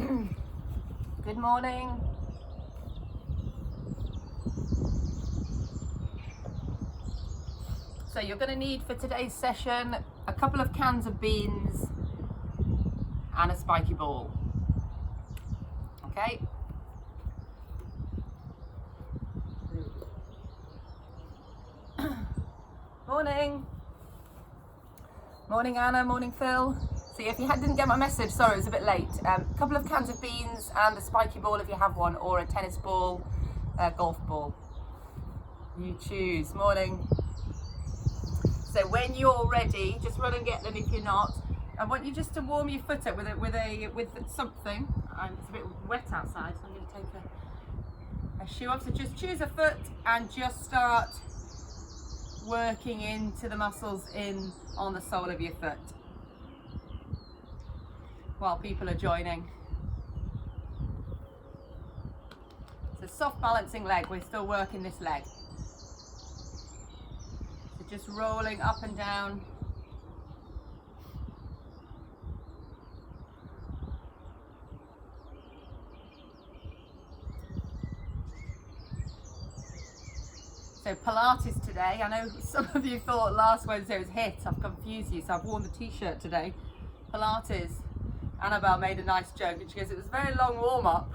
Good morning. So you're going to need for today's session a couple of cans of beans and a spiky ball. Okay. Morning. Morning Anna, morning Phil. So if you didn't get my message, sorry it was a bit late. A couple of cans of beans and a spiky ball if you have one, or a tennis ball, a golf ball. You choose. Morning. So when you're ready, just run and get them if you're not. I want you just to warm your foot up with something. It's a bit wet outside, so I'm going to take a shoe off. So just choose a foot and just start working into the muscles in on the sole of your foot while people are joining. It's a soft balancing leg. We're still working this leg. So just rolling up and down. So Pilates today. I know some of you thought last Wednesday was HIIT. I've confused you, so I've worn the t-shirt today. Pilates. Annabelle made a nice joke and she goes, it was a very long warm-up.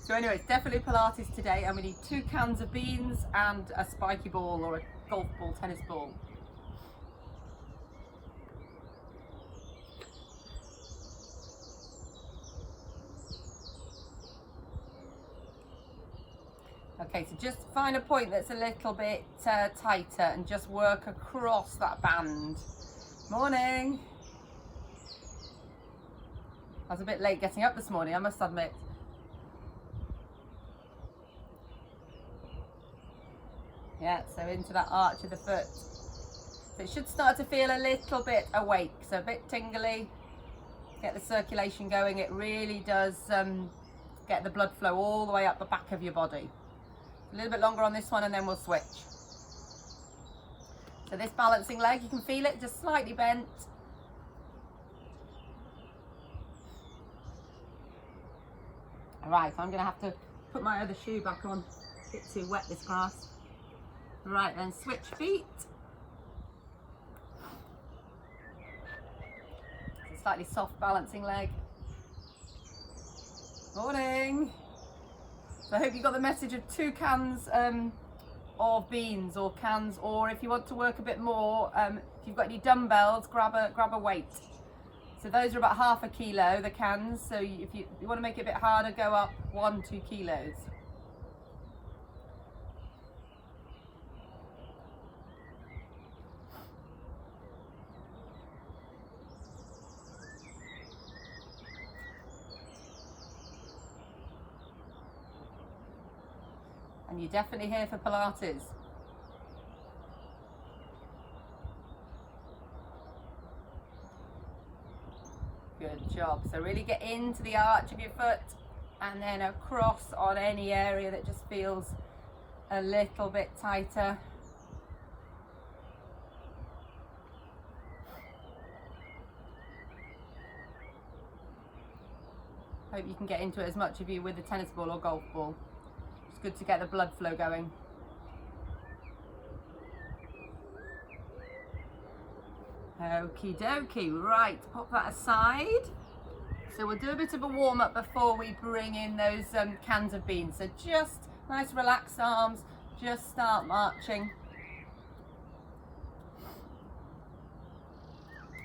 So anyway, it's definitely Pilates today, and we need 2 cans of beans and a spiky ball or a golf ball, tennis ball. Okay, so just find a point that's a little bit tighter and just work across that band. Morning. I was a bit late getting up this morning, I must admit. Yeah, so into that arch of the foot. So it should start to feel a little bit awake, so a bit tingly. Get the circulation going. It really does get the blood flow all the way up the back of your body. A little bit longer on this one and then we'll switch. So this balancing leg, you can feel it just slightly bent. All right, so I'm gonna have to put my other shoe back on. A bit too wet, this grass. Right, then switch feet. It's a slightly soft balancing leg. Morning. So I hope you got the message of 2 cans of beans or cans, or if you want to work a bit more, if you've got any dumbbells, grab a weight. So those are about half a kilo, the cans. So if you want to make it a bit harder, go up 1-2 kilos. And you're definitely here for Pilates. Good job. So really get into the arch of your foot and then across on any area that just feels a little bit tighter. Hope you can get into it as much of you with the tennis ball or golf ball. It's good to get the blood flow going. Okie dokie, right, pop that aside. So we'll do a bit of a warm up before we bring in those cans of beans. So just nice relaxed arms, just start marching.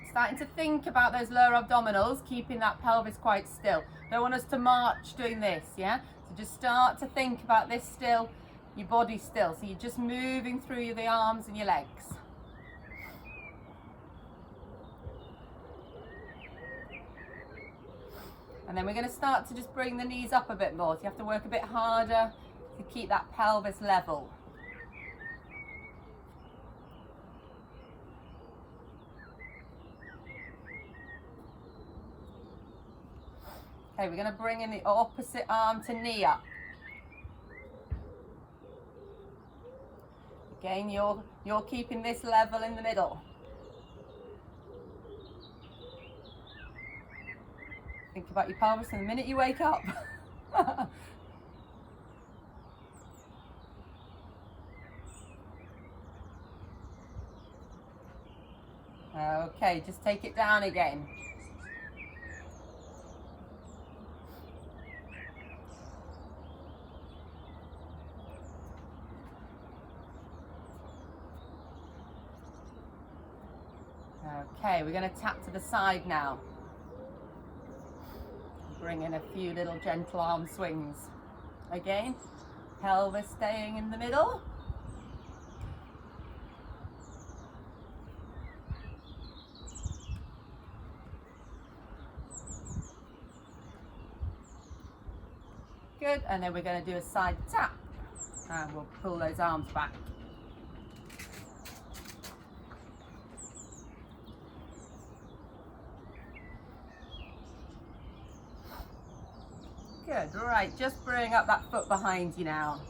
Starting to think about those lower abdominals, keeping that pelvis quite still. Don't want us to march doing this, yeah? So just start to think about this still, your body still. So you're just moving through the arms and your legs. And then we're going to start to just bring the knees up a bit more. So you have to work a bit harder to keep that pelvis level. Okay, we're going to bring in the opposite arm to knee up. Again, you're keeping this level in the middle. Think about your pelvis the minute you wake up. Okay, just take it down again. Okay, we're going to tap to the side now. Bring in a few little gentle arm swings. Again, pelvis staying in the middle. Good, and then we're going to do a side tap. And we'll pull those arms back. Good, right, just bring up that foot behind you now.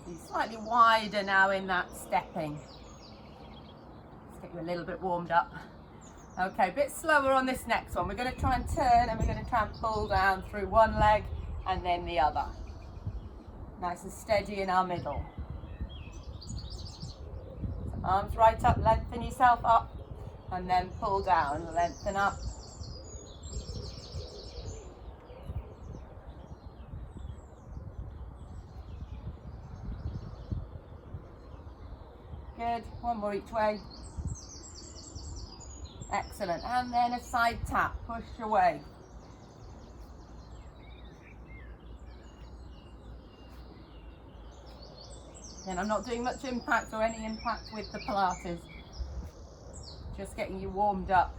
So you're slightly wider now in that stepping. Let's get you a little bit warmed up. Okay, a bit slower on this next one. We're going to try and turn and we're going to try and pull down through one leg and then the other. Nice and steady in our middle. Arms right up, lengthen yourself up, and then pull down, lengthen up. Good, one more each way. Excellent, and then a side tap, push away. And I'm not doing much impact or any impact with the Pilates. Just getting you warmed up.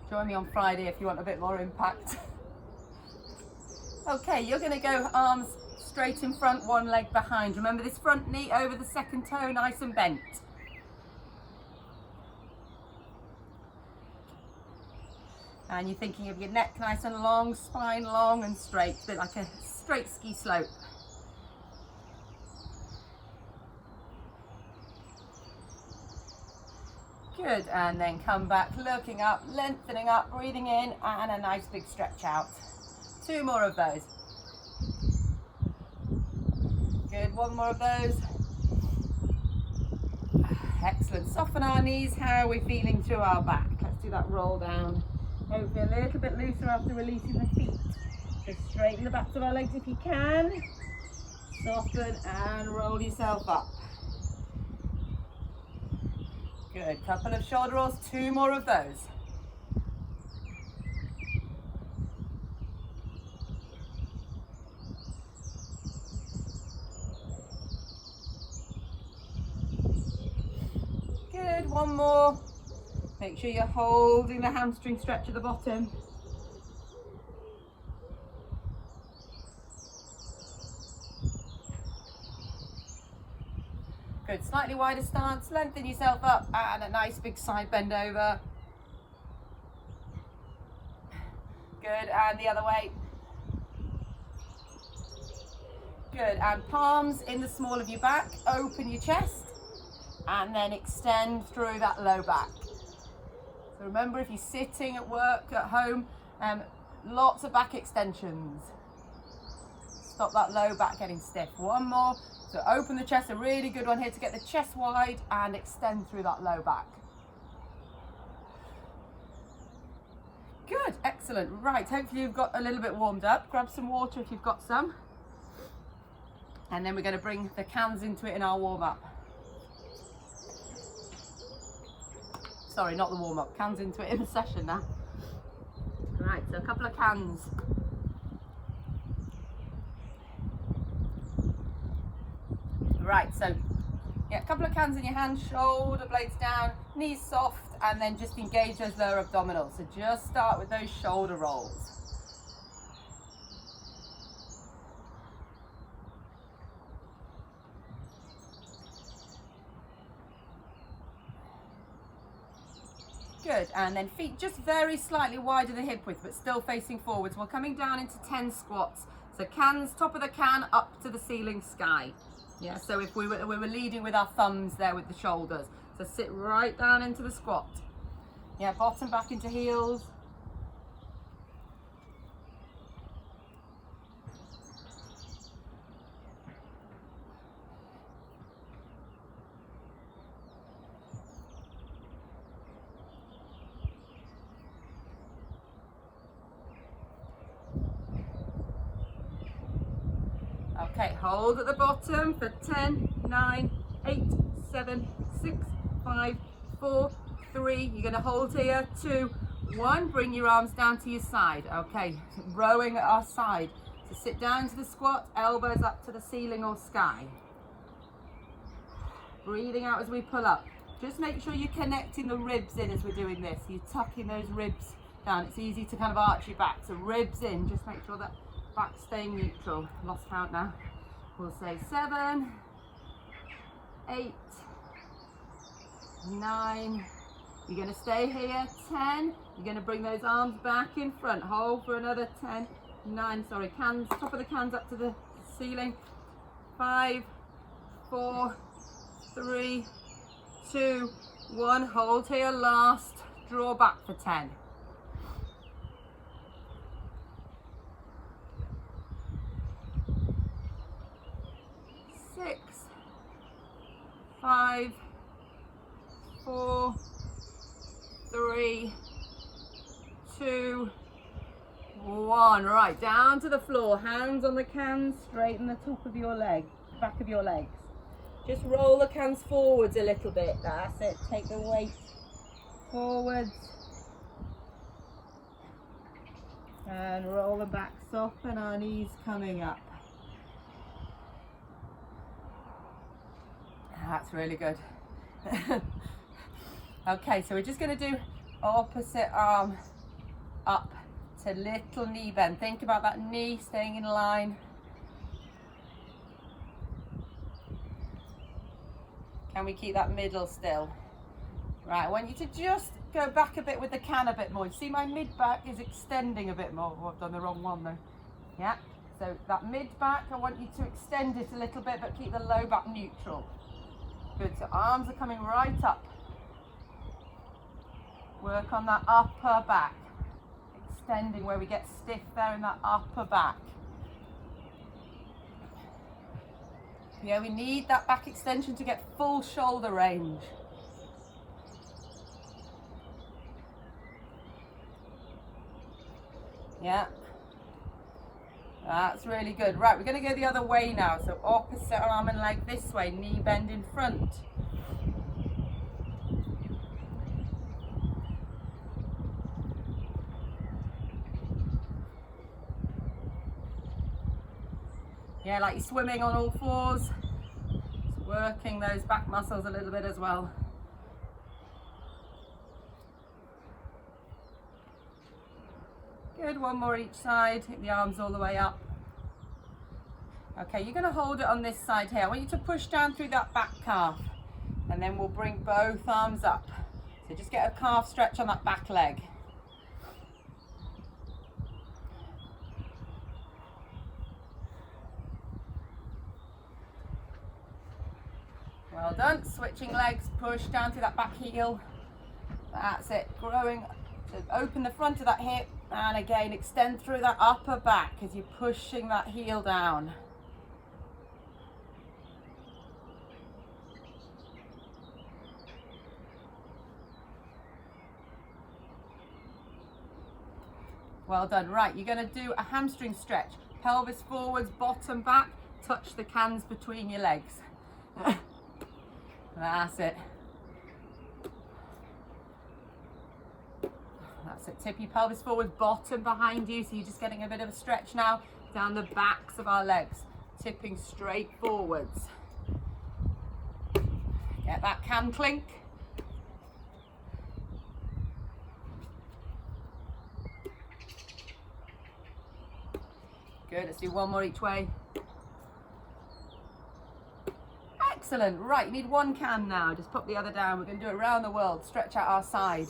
Join me on Friday if you want a bit more impact. Okay, you're going to go arms straight in front, one leg behind. Remember this front knee over the second toe, nice and bent. And you're thinking of your neck nice and long, spine long and straight, a bit like a straight ski slope. Good, and then come back, looking up, lengthening up, breathing in, and a nice big stretch out. 2 more of those. Good, 1 more of those. Excellent, soften our knees. How are we feeling through our back? Let's do that roll down. Hopefully a little bit looser after releasing the feet. Just straighten the backs of our legs if you can. Soften and roll yourself up. Good, couple of shoulder rolls, 2 more of those. Good, 1 more. Make sure you're holding the hamstring stretch at the bottom. Good, slightly wider stance, lengthen yourself up and a nice big side bend over. Good, and the other way. Good, and palms in the small of your back, open your chest and then extend through that low back. So remember, if you're sitting at work, at home, lots of back extensions. Stop that low back getting stiff. 1 more. So open the chest, a really good one here to get the chest wide and extend through that low back. Good, excellent. Right, hopefully you've got a little bit warmed up. Grab some water if you've got some. And then we're going to bring the cans into it in our warm up. Sorry, not the warm up, cans into it in the session now. Right, so a couple of cans. Right, so yeah, a couple of cans in your hand, shoulder blades down, knees soft, and then just engage those lower abdominals. So just start with those shoulder rolls. Good, and then feet just very slightly wider the hip width, but still facing forwards. We're coming down into 10 squats. So cans, top of the can, up to the ceiling, sky. Yeah, so if we were leading with our thumbs there with the shoulders. So sit right down into the squat. Yeah, bottom back into heels. Okay, hold at the bottom for 10, 9, 8, 7, 6, 5, 4, 3. You're going to hold here, 2, 1. Bring your arms down to your side. Okay, rowing at our side. So sit down to the squat, elbows up to the ceiling or sky. Breathing out as we pull up. Just make sure you're connecting the ribs in as we're doing this. You're tucking those ribs down. It's easy to kind of arch your back. So ribs in, just make sure that back's staying neutral. Lost count now. We'll say 7, 8, 9. You're going to stay here. 10. You're going to bring those arms back in front. Hold for another 10, 9. Sorry, cans, top of the cans up to the ceiling. 5, 4, 3, 2, 1. Hold here. Last. Draw back for 10. 6, 5, 4, 3, 2, 1. Right, down to the floor. Hands on the cans. Straighten the top of your leg, back of your legs. Just roll the cans forwards a little bit. That's it. Take the weight forwards. And roll them back. Soften our knees coming up. That's really good. Okay, so we're just going to do opposite arm up to little knee bend. Think about that knee staying in line. Can we keep that middle still? Right, I want you to just go back a bit with the can a bit more. You see my mid back is extending a bit more. Oh, I've done the wrong one though. Yeah, so that mid back, I want you to extend it a little bit, but keep the low back neutral. Good, so arms are coming right up. Work on that upper back. Extending where we get stiff there in that upper back. Yeah, we need that back extension to get full shoulder range. Yeah. That's really good. Right, we're going to go the other way now. So opposite arm and leg this way, knee bend in front. Yeah, like you're swimming on all fours. Just working those back muscles a little bit as well. Good, one more each side. Take the arms all the way up. Okay, you're going to hold it on this side here. I want you to push down through that back calf. And then we'll bring both arms up. So just get a calf stretch on that back leg. Well done. Switching legs, push down through that back heel. That's it. Growing to open the front of that hip. And again, extend through that upper back as you're pushing that heel down. Well done. Right, you're going to do a hamstring stretch. Pelvis forwards, bottom back. Touch the cans between your legs. That's it. That's it. Tip your pelvis forward, bottom behind you. So you're just getting a bit of a stretch now down the backs of our legs. Tipping straight forwards. Get that can clink. Good. Let's do one more each way. Excellent. Right, you need one can now. Just pop the other down. We're going to do it around the world. Stretch out our side.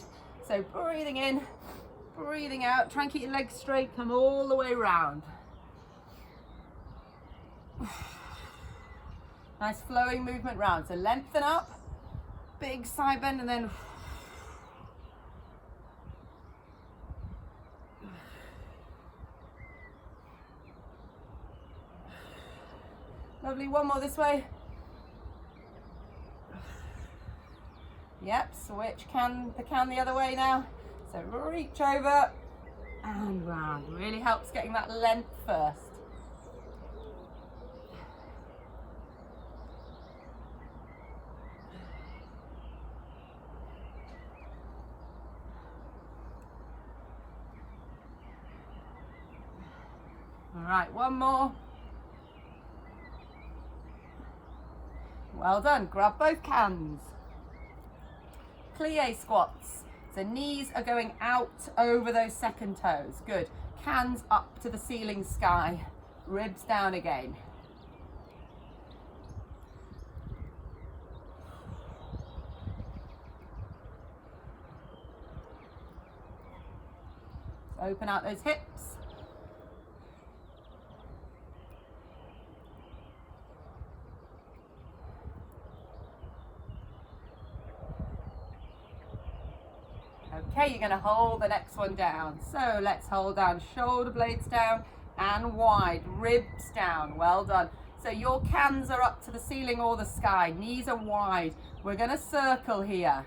So breathing in, breathing out. Try and keep your legs straight. Come all the way round. Nice flowing movement round. So lengthen up, big side bend, and then lovely. One more this way. Yep, switch the can the other way now. So reach over and round. Really helps getting that length first. All right, one more. Well done. Grab both cans. Plie squats. So knees are going out over those second toes. Good. Cans up to the ceiling sky. Ribs down again. So open out those hips. Okay, you're going to hold the next one down. So let's hold down, shoulder blades down and wide, ribs down. Well done. So your cans are up to the ceiling or the sky, knees are wide. We're going to circle here.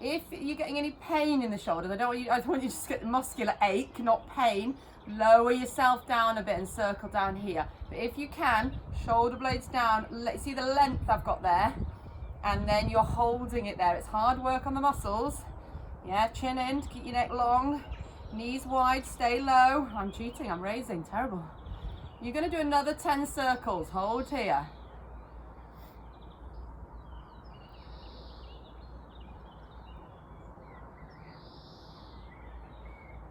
If you're getting any pain in the shoulders, I don't want you to just get muscular ache, not pain. Lower yourself down a bit and circle down here. But if you can, shoulder blades down. Let's see the length I've got there. And then you're holding it there. It's hard work on the muscles. Yeah, chin in to keep your neck long. Knees wide, stay low. I'm cheating, I'm raising, terrible. You're going to do another 10 circles. Hold here.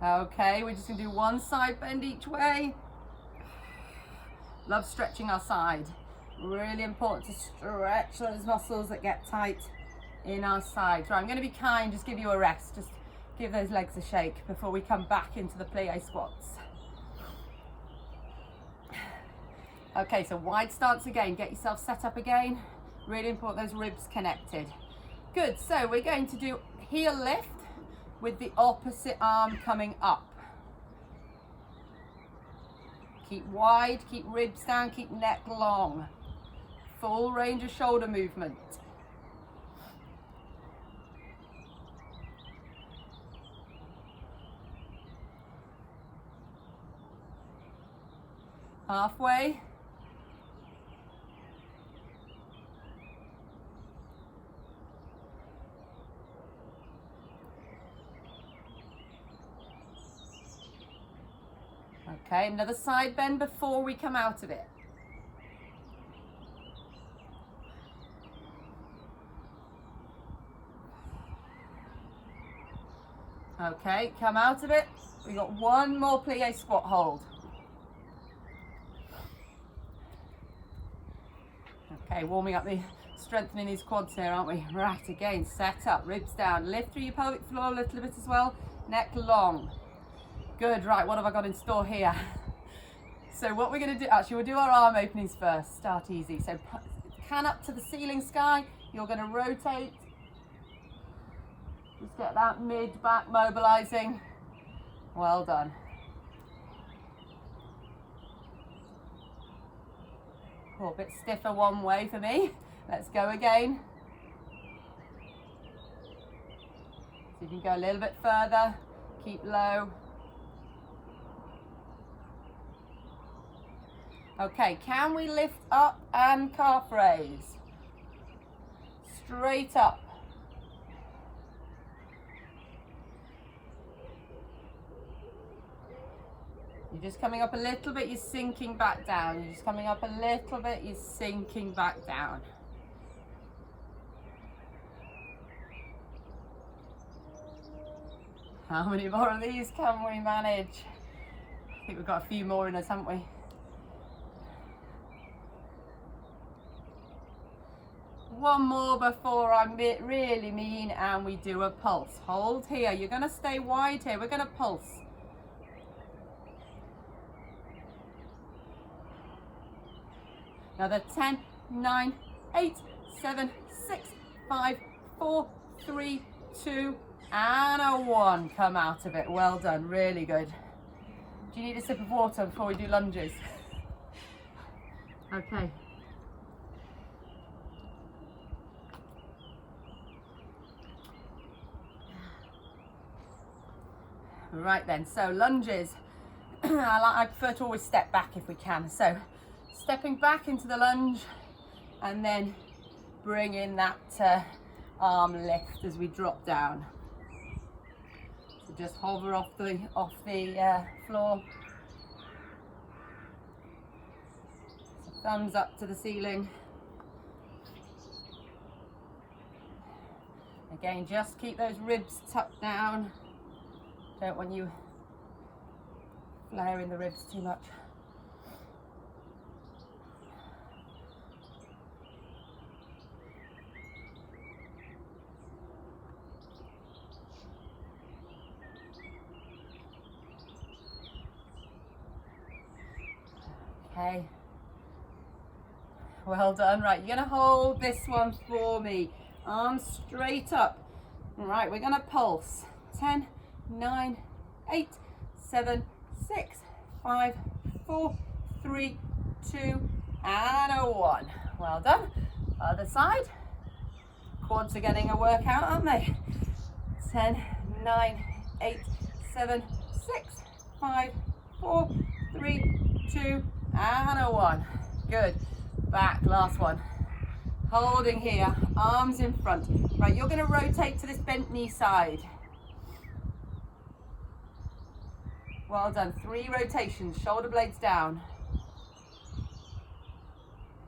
Okay, we're just going to do one side bend each way. Love stretching our side. Really important to stretch those muscles that get tight in our sides. Right, I'm going to be kind, just give you a rest. Just give those legs a shake before we come back into the plie squats. Okay, so wide stance again. Get yourself set up again. Really important, those ribs connected. Good, so we're going to do heel lift with the opposite arm coming up. Keep wide, keep ribs down, keep neck long. Full range of shoulder movement. Halfway. Okay, another side bend before we come out of it. Okay, come out of it. We got one more plie squat hold. Okay, warming up strengthening these quads here, aren't we? Right, again, set up, ribs down, lift through your pelvic floor a little bit as well, neck long. Good, right, what have I got in store here? So what we're going to do, actually we'll do our arm openings first, start easy. So can up to the ceiling sky, you're going to rotate. Just get that mid-back mobilizing. Well done. Oh, a bit stiffer one way for me. Let's go again. So you can go a little bit further, keep low. Okay, can we lift up and calf raise? Straight up. You're just coming up a little bit, you're sinking back down. You're just coming up a little bit, you're sinking back down. How many more of these can we manage? I think we've got a few more in us, haven't we? One more before I'm really mean and we do a pulse. Hold here, you're going to stay wide here, we're going to pulse. Another 10, 9, 8, 7, 6, 5, 4, 3, 2, and a 1. Come out of it. Well done. Really good. Do you need a sip of water before we do lunges? Okay. Right then, so lunges. I prefer to always step back if we can. So stepping back into the lunge and then bring in that arm lift as we drop down. So just hover off the floor. So thumbs up to the ceiling. Again, just keep those ribs tucked down. Don't want you flaring the ribs too much. Okay. Well done. Right, you're gonna hold this one for me. Arms straight up. Right, we're gonna pulse. 10, 9, 8, 7, 6, 5, 4, 3, 2, and a 1. Well done. Other side. Quads are getting a workout, aren't they? 10, 9, 8, 7, 6, 5, 4, 3, 2, and a 1. Good. Back, last one. Holding here, arms in front. Right, you're going to rotate to this bent knee side. Well done. 3 rotations, shoulder blades down.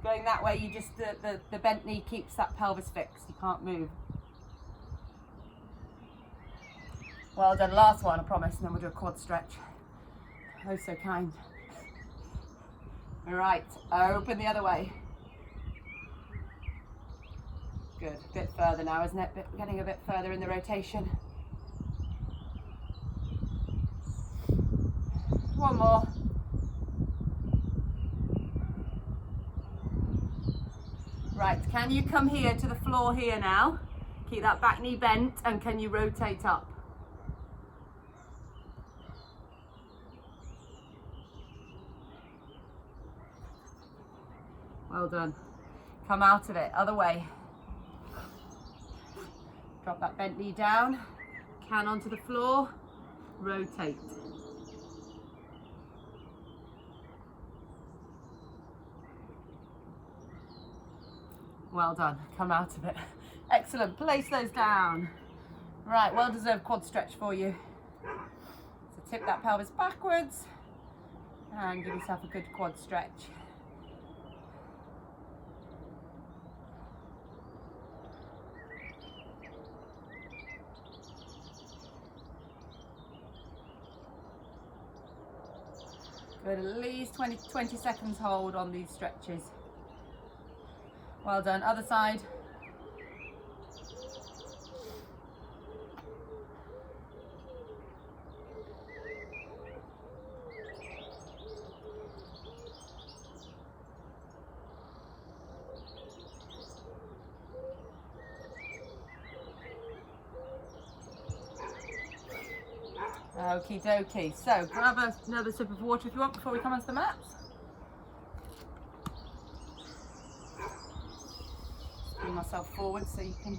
Going that way, you just the bent knee keeps that pelvis fixed. You can't move. Well done. Last one, I promise, and then we'll do a quad stretch. Oh, so kind. All right, open the other way. Good. A bit further now, isn't it? Getting a bit further in the rotation. One more. Right, can you come here to the floor here now? Keep that back knee bent, and can you rotate up? Well done. Come out of it, other way. Drop that bent knee down, can onto the floor, rotate. Well done, come out of it. Excellent, place those down. Right, well deserved quad stretch for you. So tip that pelvis backwards and give yourself a good quad stretch. Good, at least 20 seconds hold on these stretches. Well done, other side. Okie dokie. So grab another sip of water if you want before we come onto the mats. Bring myself forward so you can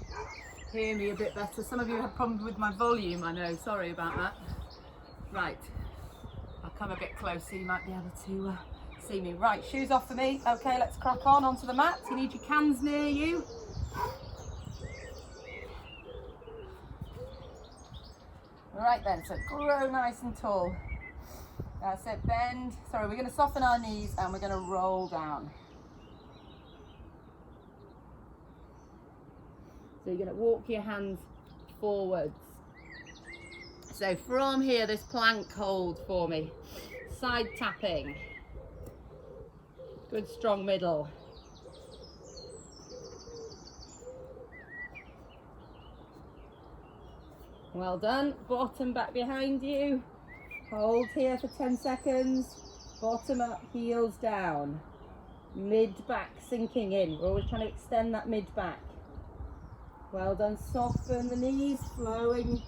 hear me a bit better. Some of you have problems with my volume, I know. Sorry about that. Right. I'll come a bit closer. You might be able to see me. Right. Shoes off for me. Okay, let's crack on onto the mat. You need your cans near you. Right then, so grow nice and tall. That's it, bend. Sorry, we're going to soften our knees and we're going to roll down. So you're going to walk your hands forwards. So from here, this plank hold for me. Side tapping. Good strong middle. Well done. Bottom back behind you. Hold here for 10 seconds. Bottom up, heels down. Mid-back sinking in. We're always trying to extend that mid-back. Well done. Soften the knees, flowing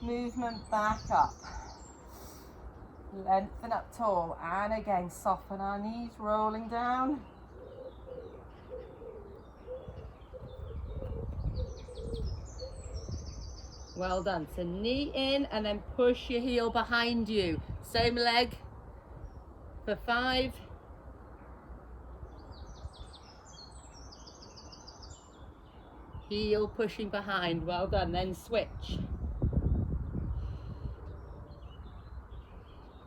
movement back up. Lengthen up tall, and again soften our knees, rolling down. Well done. So knee in and then push your heel behind you. Same leg for 5. Heel pushing behind. Well done. Then switch.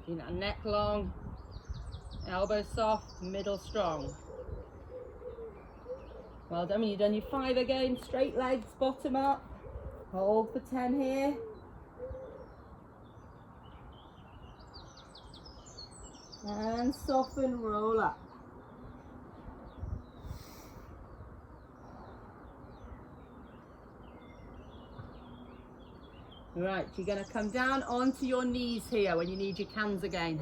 Keep that neck long, elbow soft, middle strong. Well done. When you've done your 5 again, straight legs, bottom up. Hold for 10 here. And soften, roll up. Right, you're going to come down onto your knees here when you need your cans again.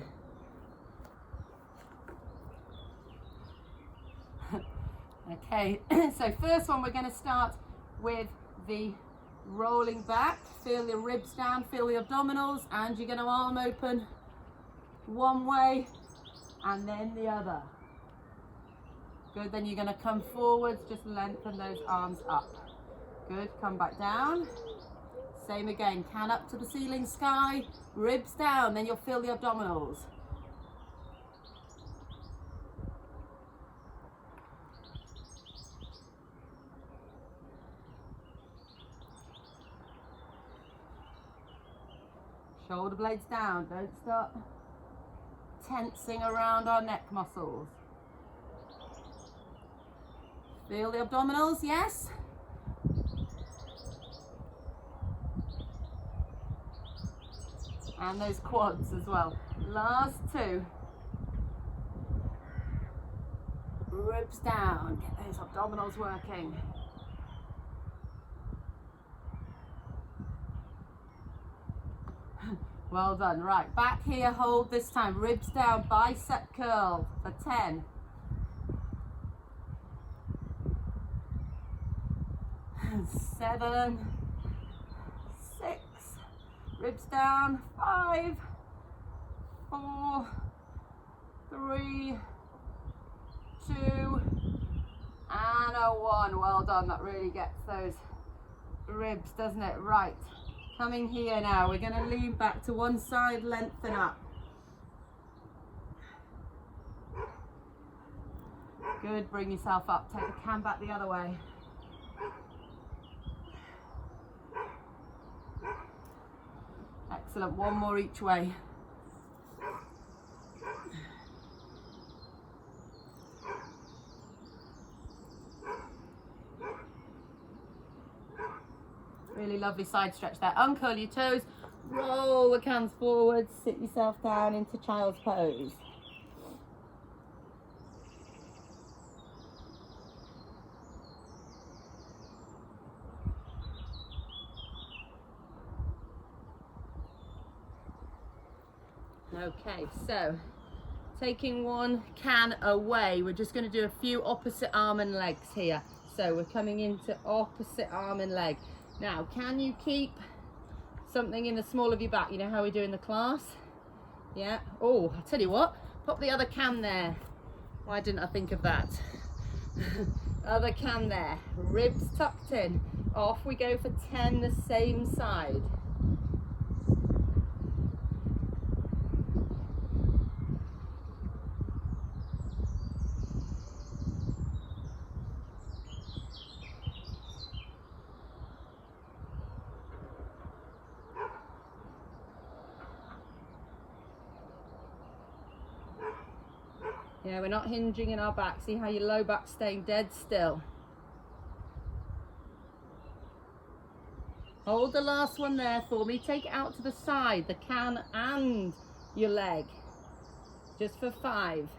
Okay, so first one we're going to start with the rolling back. Feel the ribs down, feel the abdominals, and you're going to arm open one way and then the other. Good, then you're going to come forwards, just lengthen those arms up. Good, come back down. Same again, can up to the ceiling, sky, ribs down, then you'll feel the abdominals. Shoulder blades down, don't start tensing around our neck muscles. Feel the abdominals, yes? And those quads as well. Last 2. Ribs down, get those abdominals working. Well done. Right, back here, hold this time. Ribs down, bicep curl for 10. 7, 6, ribs down, 5, 4, 3, 2, and a 1. Well done, that really gets those ribs, doesn't it? Right, coming here now, we're going to lean back to one side, lengthen up. Good, bring yourself up, take the can back the other way. Excellent, one more each way. Really lovely side stretch there. Uncurl your toes, roll the cans forward, sit yourself down into child's pose. Okay, so taking one can away, we're just going to do a few opposite arm and legs here. So we're coming into opposite arm and leg. Now, can you keep something in the small of your back? You know how we do in the class? Yeah. Oh, I'll tell you what, pop the other can there. Why didn't I think of that? Other can there. Ribs tucked in. Off we go for 10 the same side. Yeah, we're not hinging in our back. See how your low back's staying dead still. Hold the last one there for me. Take it out to the side, the can and your leg. Just for 5.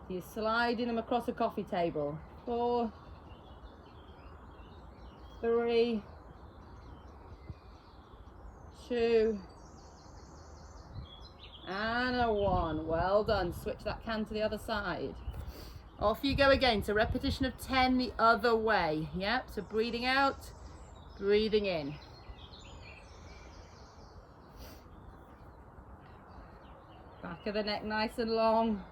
You're sliding them across a coffee table. 4, 3, 2, and a 1. Well done. Switch that can to the other side. Off you go again. So repetition of 10 the other way. Yep, so breathing out, breathing in. Back of the neck nice and long.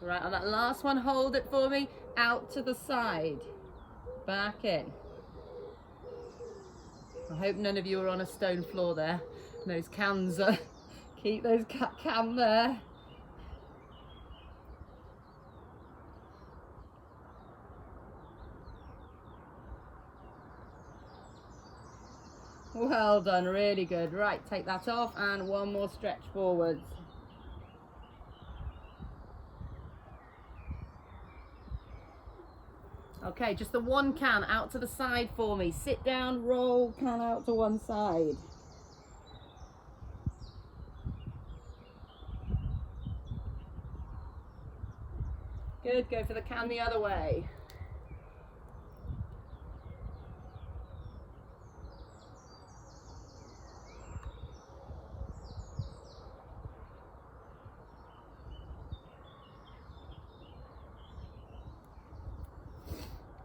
Right, on that last one, hold it for me. Out to the side. Back in. I hope none of you are on a stone floor there. Those cans are... Keep those can there. Well done, really good. Right, take that off and one more stretch forwards. Okay, just the one can out to the side for me. Sit down, roll, can out to one side. Good, go for the can the other way.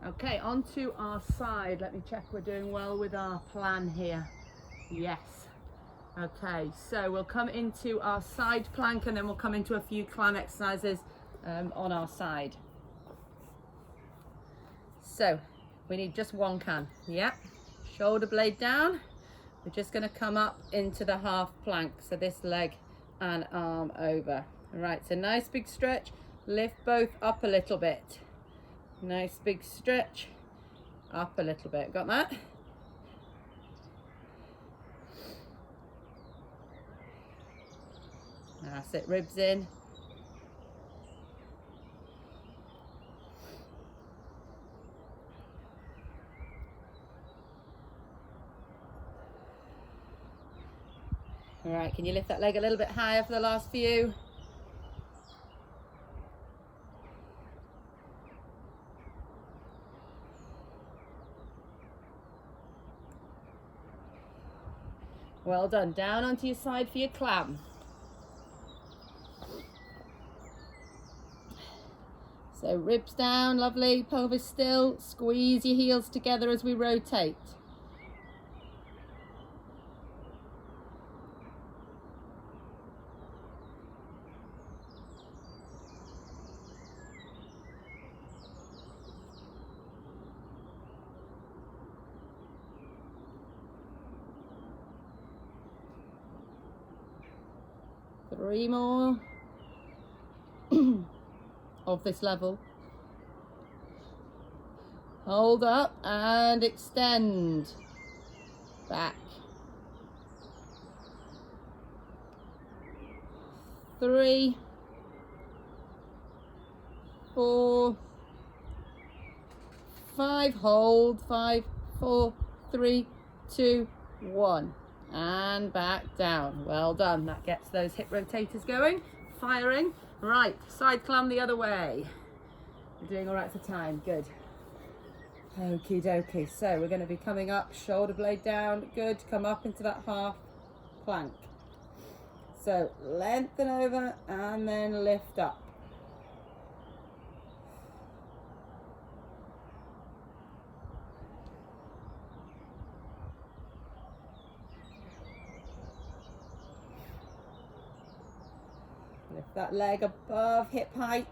Okay, onto our side. Let me check we're doing well with our plan here. Yes. Okay, so we'll come into our side plank and then we'll come into a few climb exercises on our side. So we need just one can. Yep. Shoulder blade down. We're just going to come up into the half plank. So this leg and arm over. All right, so nice big stretch. Lift both up a little bit. Nice big stretch, up a little bit. Got that? That's it, ribs in. All right, can you lift that leg a little bit higher for the last few? Well done. Down onto your side for your clam. So ribs down, lovely, pelvis still. Squeeze your heels together as we rotate. Three more of this level. Hold up and extend. Back. 3, 4, 5. Hold. 5, 4, 3, 2, 1. And back down. Well done. That gets those hip rotators going, firing. Right, side climb the other way. We're doing all right for time. Good. Okie dokie. So we're going to be coming up, shoulder blade down. Good. Come up into that half plank. So lengthen over and then lift up. Lift that leg above hip height.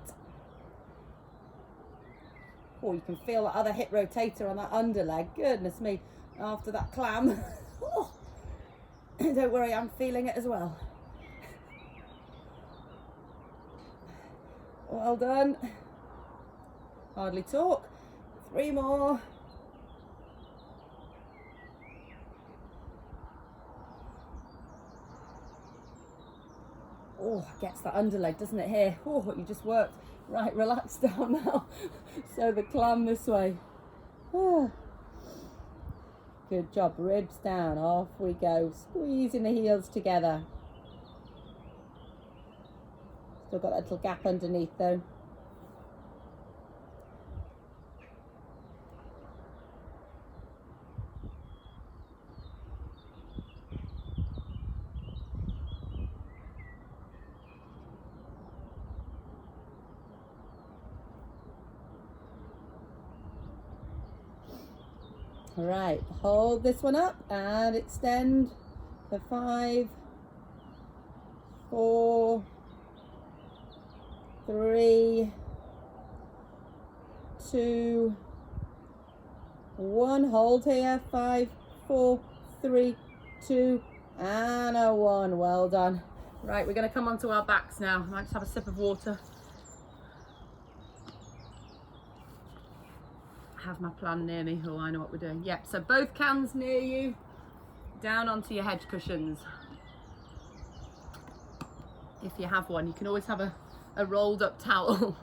Oh, you can feel that other hip rotator on that under leg. Goodness me, after that clam. Oh, don't worry, I'm feeling it as well. Well done. Hardly talk. 3 more. Oh, gets that underleg, doesn't it, here? Oh, what you just worked. Right, relax down now. So the climb this way. Oh. Good job, ribs down, off we go. Squeezing the heels together. Still got that little gap underneath though. All right, hold this one up and extend for 5, 4, 3, 2, 1. Hold here. 5, 4, 3, 2, and a 1. Well done. Right, we're going to come onto our backs now. I might just have a sip of water. I have my plan near me. Oh, I know what we're doing. Yep, so both cans near you. Down onto your hedge cushions. If you have one, you can always have a rolled up towel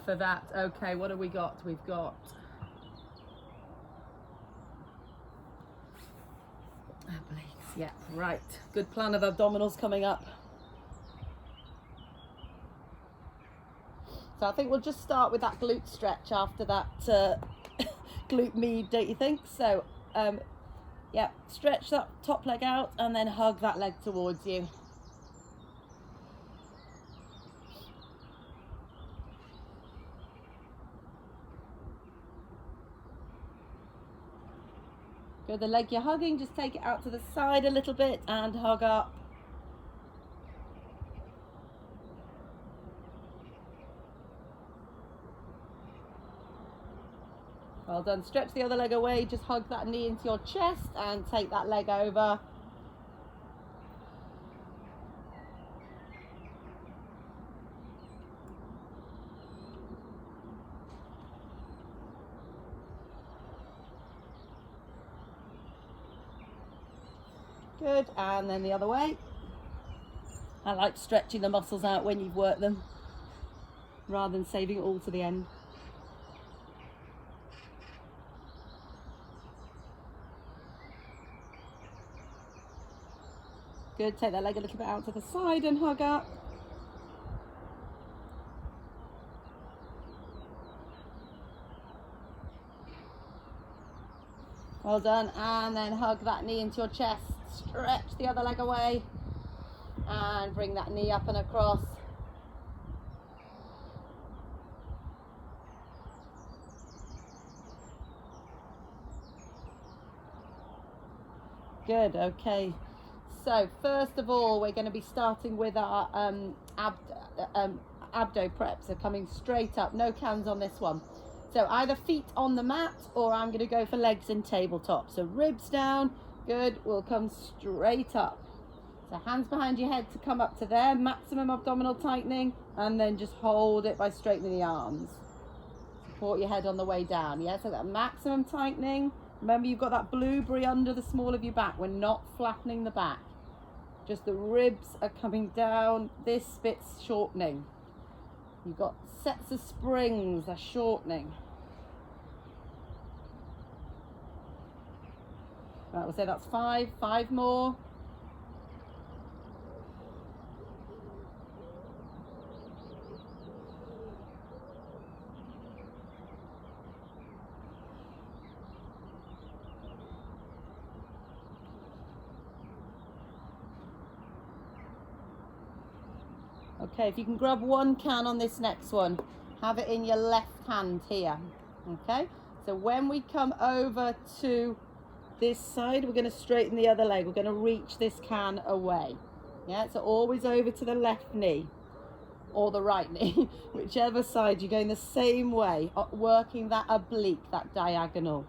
for that. Okay, what have we got? We've got obliques. Yeah, right. Good plan of abdominals coming up. So I think we'll just start with that glute stretch after that glute med, don't you think? So yeah, stretch that top leg out and then hug that leg towards you. Good, the leg you're hugging, just take it out to the side a little bit and hug up. Well done. Stretch the other leg away, just hug that knee into your chest and take that leg over. Good, and then the other way. I like stretching the muscles out when you've worked them, rather than saving it all to the end. Good, take that leg a little bit out to the side and hug up. Well done, and then hug that knee into your chest. Stretch the other leg away and bring that knee up and across. Good, okay. So first of all, we're going to be starting with our abdo prep, so coming straight up, no cans on this one. So either feet on the mat or I'm going to go for legs and tabletop. So ribs down, good, we'll come straight up. So hands behind your head to come up to there, maximum abdominal tightening, and then just hold it by straightening the arms. Support your head on the way down, yeah, so that maximum tightening. Remember, you've got that blueberry under the small of your back. We're not flattening the back. Just the ribs are coming down, this bit's shortening. You've got sets of springs, they're shortening. Right, we'll say that's 5, 5 more. Okay, if you can grab one can on this next one, have it in your left hand here. Okay, so when we come over to this side, we're going to straighten the other leg. We're going to reach this can away. Yeah, so always over to the left knee or the right knee, whichever side. You're going the same way, working that oblique, that diagonal.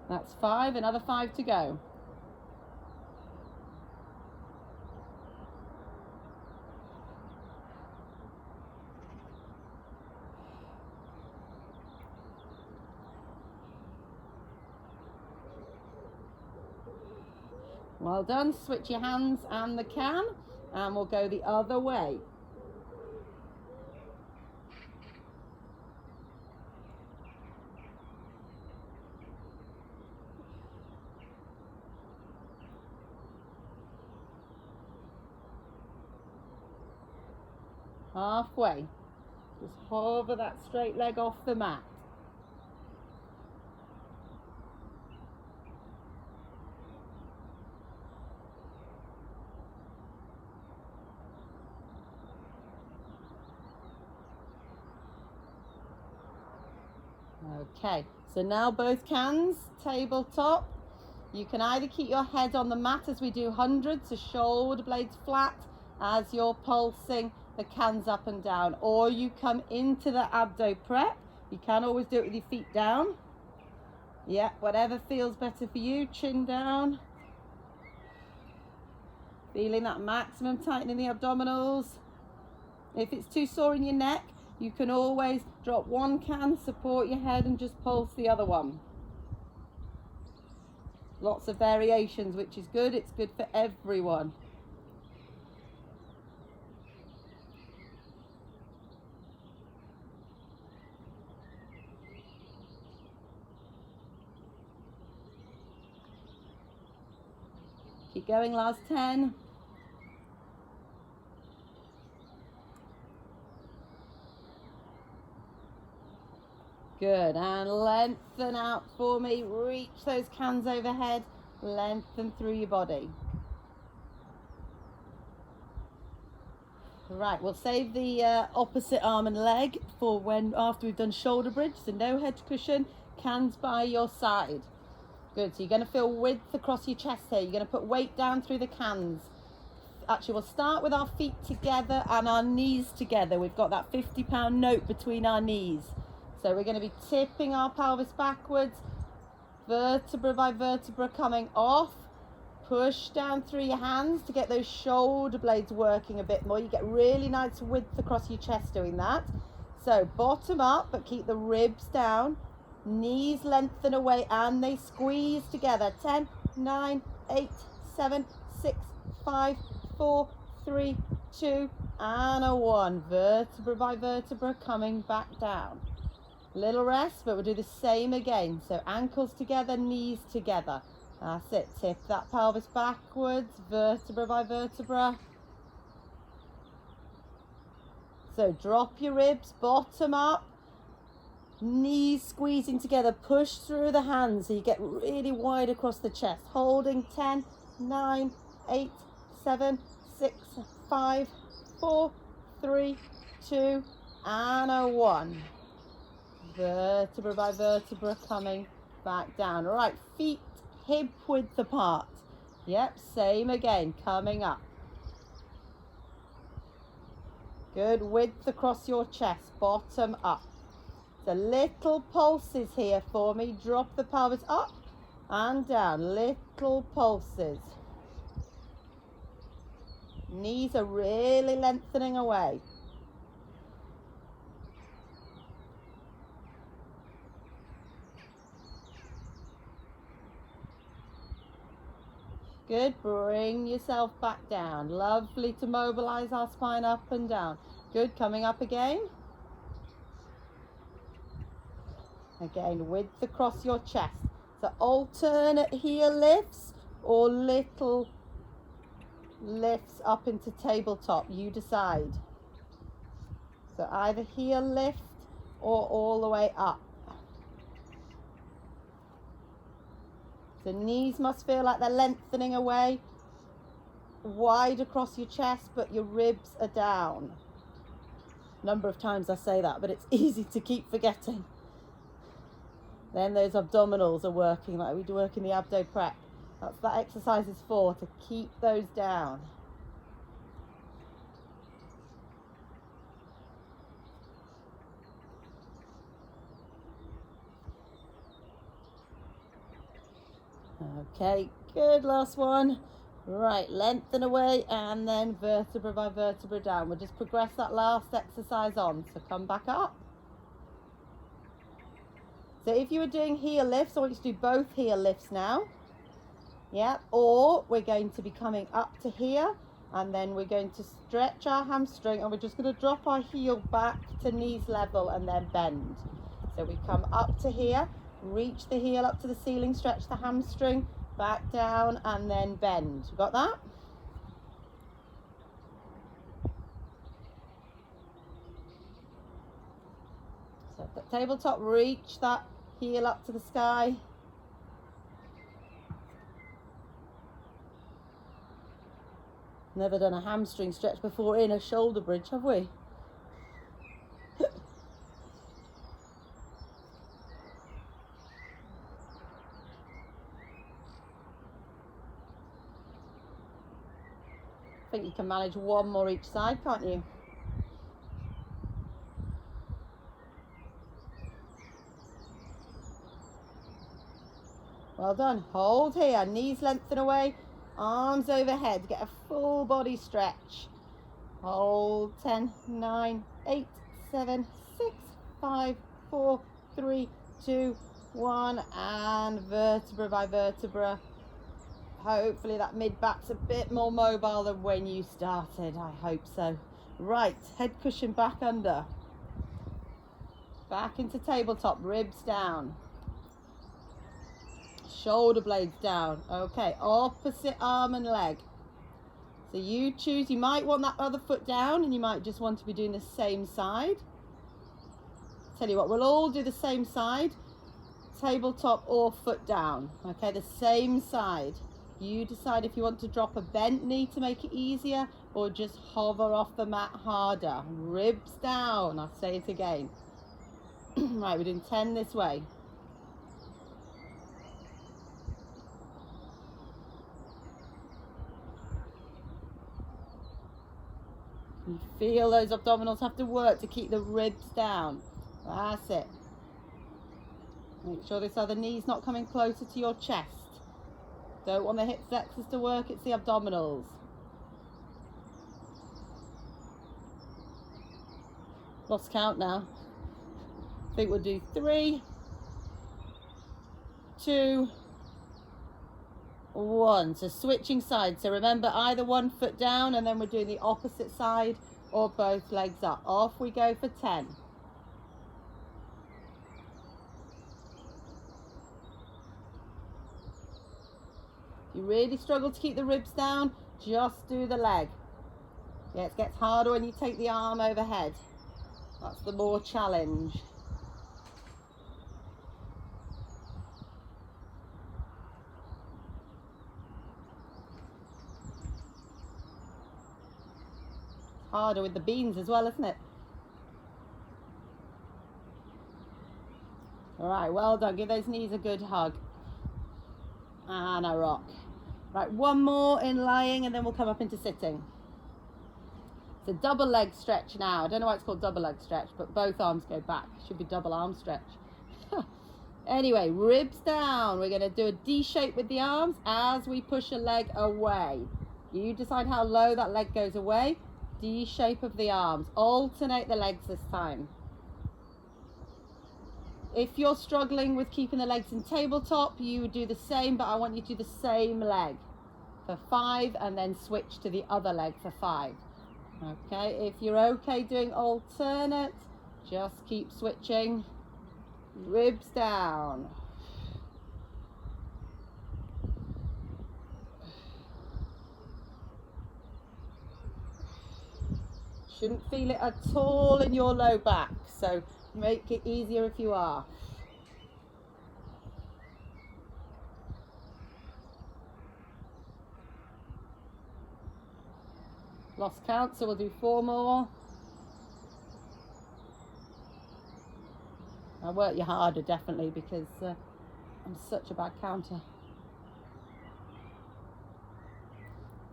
That's 5, another 5 to go. Well done. Switch your hands and the can, and we'll go the other way. Halfway. Just hover that straight leg off the mat. Okay, so now both cans, tabletop. You can either keep your head on the mat as we do hundreds, so shoulder blades flat as you're pulsing the cans up and down, or you come into the abdo prep. You can always do it with your feet down. Yeah, whatever feels better for you, chin down. Feeling that maximum tightening the abdominals. If it's too sore in your neck, you can always drop one can, support your head, and just pulse the other one. Lots of variations, which is good. It's good for everyone. Keep going, last 10. Good, and lengthen out for me. Reach those cans overhead. Lengthen through your body. Right, we'll save the opposite arm and leg for after we've done shoulder bridge. So no head cushion, cans by your side. Good, so you're going to feel width across your chest here. You're going to put weight down through the cans. Actually, we'll start with our feet together and our knees together. We've got that 50-pound note between our knees. So we're going to be tipping our pelvis backwards, vertebra by vertebra coming off. Push down through your hands to get those shoulder blades working a bit more. You get really nice width across your chest doing that. So bottom up, but keep the ribs down. Knees lengthen away and they squeeze together. 10, 9, 8, 7, 6, 5, 4, 3, 2, and a 1. Vertebra by vertebra coming back down. Little rest, but we'll do the same again. So ankles together, knees together. That's it. Tip that pelvis backwards, vertebra by vertebra. So drop your ribs, bottom up. Knees squeezing together. Push through the hands so you get really wide across the chest. Holding 10, 9, 8, 7, 6, 5, 4, 3, 2, and a 1. Vertebra by vertebra coming back down. All right, feet hip width apart. Yep, same again, coming up. Good, width across your chest, bottom up. So little pulses here for me. Drop the pelvis up and down, little pulses. Knees are really lengthening away. Good, bring yourself back down. Lovely to mobilize our spine up and down. Good, coming up again. Again, width across your chest. So alternate heel lifts or little lifts up into tabletop, you decide. So either heel lift or all the way up. The knees must feel like they're lengthening away, wide across your chest, but your ribs are down. Number of times I say that, but it's easy to keep forgetting. Then those abdominals are working like we do work in the abdo prep. That's what that exercise is for, to keep those down. Okay, good, last one. Right, lengthen away and then vertebra by vertebra down. We'll just progress that last exercise on, so come back up. So if you were doing heel lifts, I want you to do both heel lifts now. Yeah, or we're going to be coming up to here and then we're going to stretch our hamstring and we're just going to drop our heel back to knees level and then bend. So we come up to here, reach the heel up to the ceiling, stretch the hamstring, back down and then bend. Got that? So at the tabletop, reach that heel up to the sky. Never done a hamstring stretch before in a shoulder bridge, have we? I think you can manage one more each side, can't you? Well done. Hold here, knees lengthen away, arms overhead, get a full body stretch. Hold 10, 9, 8, 7, 6, 5, 4, 3, 2, 1, and vertebra by vertebra. Hopefully that mid-back's a bit more mobile than when you started. I hope so. Right, head cushion back under. Back into tabletop, ribs down. Shoulder blades down. Okay, opposite arm and leg. So you choose, you might want that other foot down and you might just want to be doing the same side. Tell you what, we'll all do the same side, tabletop or foot down. Okay, the same side. You decide if you want to drop a bent knee to make it easier or just hover off the mat harder. Ribs down, I'll say it again. Right, we're doing 10 this way. You feel those abdominals have to work to keep the ribs down. That's it. Make sure this other knee's not coming closer to your chest. Don't want the hip flexors to work, it's the abdominals. Lost count now. I think we'll do 3, 2, 1. So switching sides. So remember, either one foot down and then we're doing the opposite side or both legs up. Off we go for 10. If you really struggle to keep the ribs down, just do the leg. Yeah, it gets harder when you take the arm overhead. That's the more challenge. Harder with the beans as well, isn't it? All right, well done. Give those knees a good hug. And a rock. Right, one more in lying and then we'll come up into sitting. It's a double leg stretch now. I don't know why it's called double leg stretch, but both arms go back. Should be double arm stretch. Anyway, ribs down. We're going to do a D shape with the arms as we push a leg away. You decide how low that leg goes away. D shape of the arms. Alternate the legs this time. If you're struggling with keeping the legs in tabletop, you would do the same, but I want you to do the same leg for 5 and then switch to the other leg for 5. Okay, if you're okay doing alternate, just keep switching. Ribs down. Shouldn't feel it at all in your low back, so make it easier if you are. Lost count, so we'll do 4 more. I'll work you harder, definitely, because I'm such a bad counter.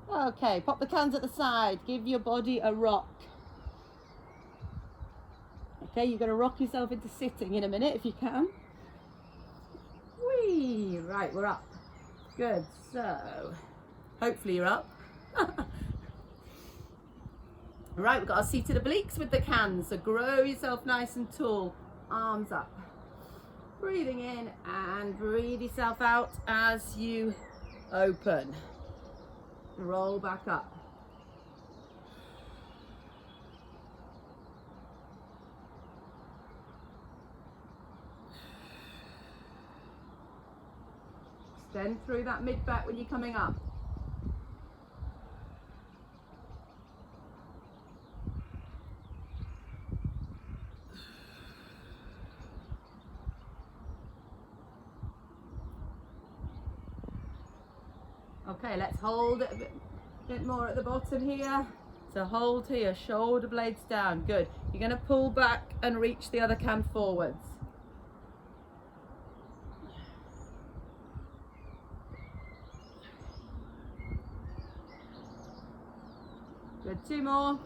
Okay, pop the hands at the side. Give your body a rock. Okay, you're going to rock yourself into sitting in a minute if you can. Whee! Right, we're up. Good. So, hopefully you're up. Right, we've got our seated obliques with the cans. So grow yourself nice and tall. Arms up. Breathing in and breathe yourself out as you open. Roll back up. Extend through that mid-back when you're coming up. Okay, let's hold it a bit more at the bottom here. So hold here, shoulder blades down. Good. You're going to pull back and reach the other can forwards. Good, 2 more.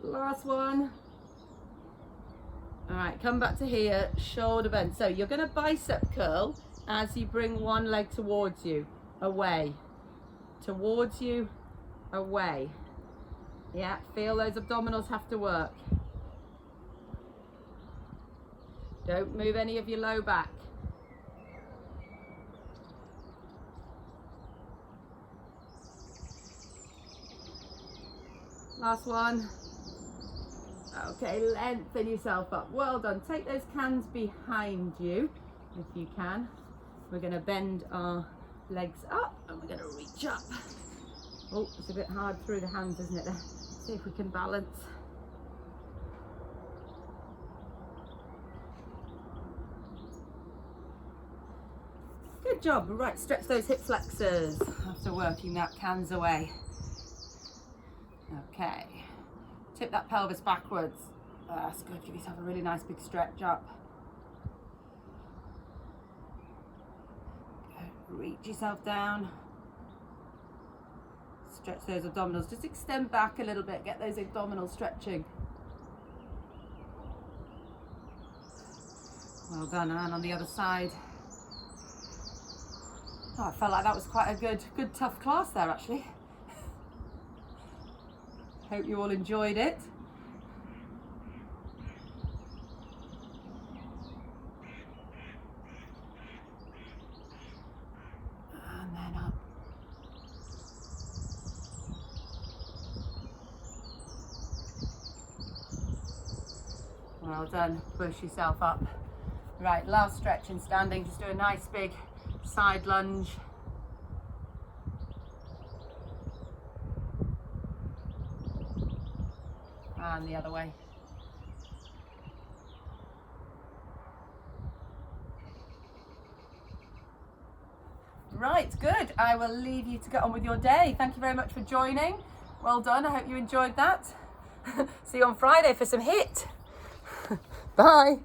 Last one. All right, come back to here, shoulder bend. So you're gonna bicep curl as you bring one leg towards you, away, towards you, away. Yeah, feel those abdominals have to work. Don't move any of your low back. Last one. Okay, lengthen yourself up. Well done. Take those cans behind you if you can. We're going to bend our legs up and we're going to reach up. Oh, it's a bit hard through the hands, isn't it? See if we can balance. Good job. Right, stretch those hip flexors after working that cans away. Okay. Tip that pelvis backwards. That's good. Give yourself a really nice big stretch up. Good. Reach yourself down. Stretch those abdominals. Just extend back a little bit. Get those abdominals stretching. Well done. And on the other side. Oh, I felt like that was quite a good tough class there actually. Hope you all enjoyed it. And then up. Well done. Push yourself up. Right, last stretch in standing. Just do a nice big side lunge. And the other way. Right, good. I will leave you to get on with your day. Thank you very much for joining. Well done. I hope you enjoyed that. See you on Friday for some HIIT. Bye.